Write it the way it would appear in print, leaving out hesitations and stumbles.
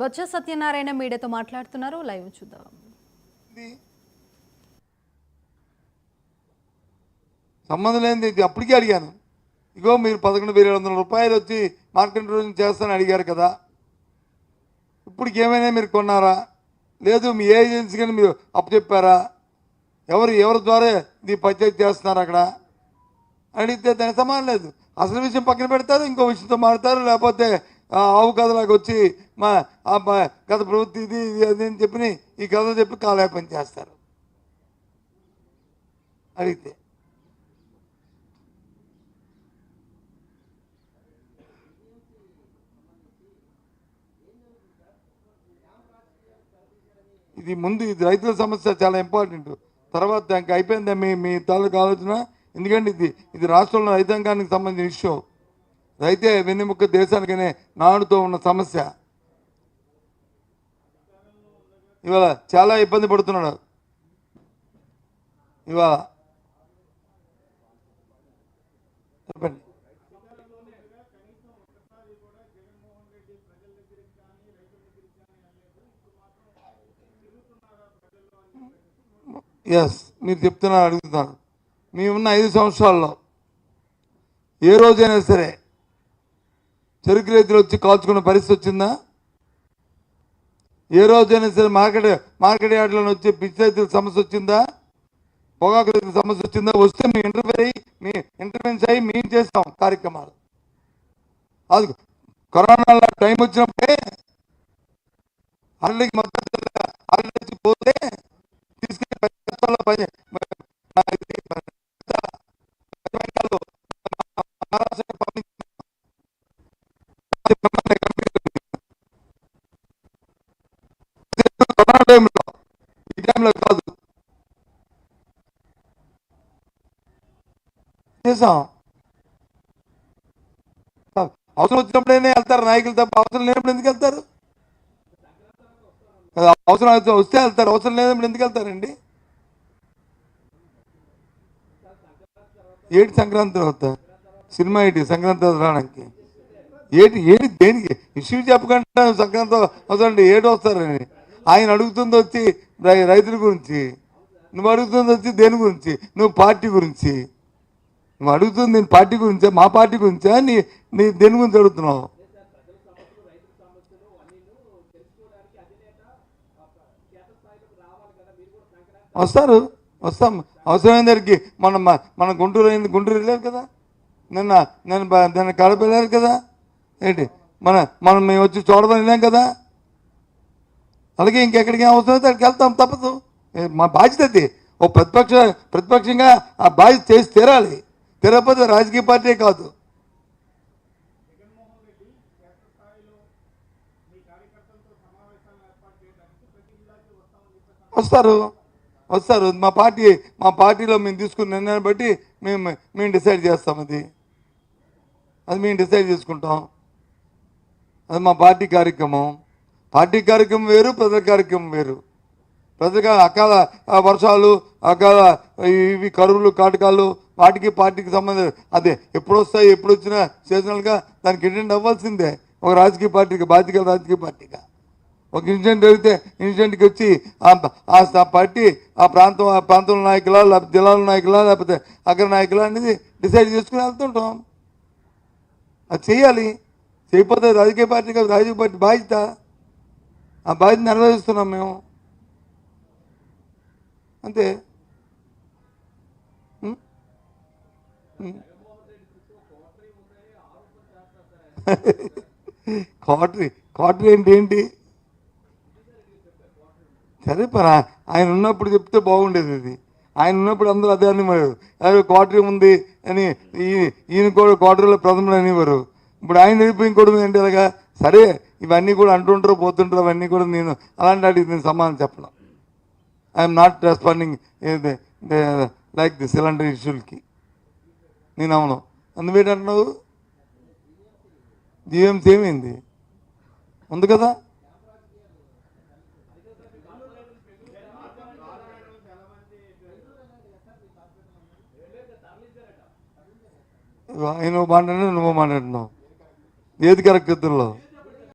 బొత్స సత్యనారాయణ మీడియాతో మాట్లాడుతున్నారు. లైవ్ చూద్దాం. సంబంధం లేనిది అప్పటికే అడిగాను. ఇగో మీరు 11,700 రూపాయలు వచ్చి మార్కెట్ రోజు చేస్తానని అడిగారు కదా, ఇప్పటికి ఏమైనా మీరు కొన్నారా? లేదు మీ ఏజెన్సీ కానీ మీరు అప్పచెప్పారా? ఎవరి ద్వారా ఇది పంచాయతీ చేస్తున్నారు అక్కడ అడిగితే దానికి సమానం లేదు. అసలు విషయం పక్కన పెడతారు, ఇంకో విషయంతో మాడతారు, లేకపోతే ఆవు కథలాగా వచ్చి మా గత ప్రవృత్తి ఇది అది అని చెప్పి ఈ కథ చెప్పి కాలయాపన చేస్తారు అడిగితే. ఇది రైతుల సమస్య చాలా ఇంపార్టెంట్. తర్వాత ఇంకా అయిపోయిందా మీ తాలూకు ఆలోచన? ఎందుకంటే ఇది రాష్ట్రంలో రైతాంగానికి సంబంధించిన ఇష్యూ. రైతే వెన్నెముక్క, దేశానికనే నాడుతో ఉన్న సమస్య. ఇవాళ చాలా ఇబ్బంది పడుతున్నాడు. ఇవాళ చెప్పండి. ఎస్, మీరు చెప్తున్నారు, అడుగుతున్నారు. మేమున్న 5 సంవత్సరాల్లో ఏ రోజైనా సరే చెరుకు రైతులు వచ్చి కాల్చుకున్న పరిస్థితి వచ్చిందా? ఏ రోజైనా సరే మార్కెట్ యార్డ్లో వచ్చి పిచ్చి రైతుల సమస్య వచ్చిందా? పొగాకు రైతుల సమస్య వచ్చిందా? వస్తే మీ ఇంటర్వెన్స్ అయ్యి మేము చేస్తాం కార్యక్రమాలు. అది కరోనా టైం వచ్చినప్పుడే అరళికి మద్దతు పోతే తీసుకెళ్ళి ఈ టైంలో కాదు చేసాం. అవసరం వచ్చినప్పుడైనా వెళ్తారు నాయకులు తప్ప, అవసరం లేనప్పుడు ఎందుకు వెళ్తారు? అవసరం వస్తే వెళ్తారు, అవసరం లేనప్పుడు ఎందుకు వెళ్తారండి? ఏటి సంక్రాంతి అవుతా సినిమా ఏంటి సంక్రాంతి రావడానికి? ఏటి దేనికి ఇష్యూ చెప్పకుండా సంక్రాంతి వస్తారండి, ఏడు వస్తారని. ఆయన అడుగుతుంది వచ్చి రైతుల గురించి, నువ్వు అడుగుతుంది వచ్చి దేని గురించి? నువ్వు పార్టీ గురించి. నువ్వు అడుగుతుంది నేను పార్టీ గురించా, మా పార్టీ గురించా, నీ దేని గురించి అడుగుతున్నావు? వస్తాం అవసరమైన దగ్గరికి. మన గుంటూరు వెళ్ళారు కదా, నేను కడప వెళ్ళారు కదా, ఏంటి మనం మేము వచ్చి చూడమని వెళ్ళాం కదా. అలాగే ఇంకెక్కడికి అవసరమైతే అక్కడికి వెళ్తాం, తప్పదు. మా బాధ్యత అది. ఓ ప్రతిపక్షంగా ఆ బాధ్యత చేసి తీరాలి. తీరకపోతే రాజకీయ పార్టీ కాదు. వస్తారు. మా పార్టీలో మేము తీసుకున్న నిర్ణయాన్ని బట్టి మేము డిసైడ్ చేస్తాం. అది మేము డిసైడ్ చేసుకుంటాం. అది మా పార్టీ కార్యక్రమం వేరు, ప్రజల కార్యక్రమం వేరు. ప్రజలుగా అకాల వర్షాలు, అకాల ఇవి కరువులు, కాటకాలు, వాటికి పార్టీకి సంబంధం. అదే ఎప్పుడు వస్తాయి, ఎప్పుడు వచ్చినా సీజనల్గా దానికి అటెండ్ అవ్వాల్సిందే. ఒక రాజకీయ పార్టీకి, బాధ్యత రాజకీయ పార్టీగా ఒక ఇన్సిడెంట్ జరిగితే ఇన్సిడెంట్కి వచ్చి ఆ పార్టీ ఆ ప్రాంతంలో నాయకులా, లేకపోతే జిల్లాలో నాయకులా, లేకపోతే అగ్ర నాయకులా అనేది డిసైడ్ చేసుకుని వెళ్తుంటాం. అది చేయాలి. చేయకపోతే రాజకీయ పార్టీ కాదు, రాజకీయ పార్టీ బాధ్యత. ఆ బాధ్యత నెరవేరుస్తున్నాం మేము, అంతే. క్వార్టరీ ఏంటి? సరే ఆయన ఉన్నప్పుడు చెప్తే బాగుండేది. అది ఆయన ఉన్నప్పుడు అందరూ అదే అనేవారు, క్వార్టరీ ఉంది అని. ఈయన కూడా క్వార్టరీలో ప్రథమలు అనేవారు. ఇప్పుడు ఆయన వెళ్ళిపోయి ఇంకోటి ఏంటి అలాగా? సరే, ఇవన్నీ కూడా అంటుంటారు, పోతుంటారు. అవన్నీ కూడా నేను అలాంటి వాటికి నేను సమాధానం చెప్పను. I'm not responding like the cylinder ఇష్యూలకి నేను అవును. అందుకేంటంటున్నావు? జీఎంసీ ఏమైంది? ఉంది కదా. ఆయన మాట్లాడినా నువ్వు మాట్లాడుతున్నావు. ఏది కరెక్ట్ ఇద్దరులో?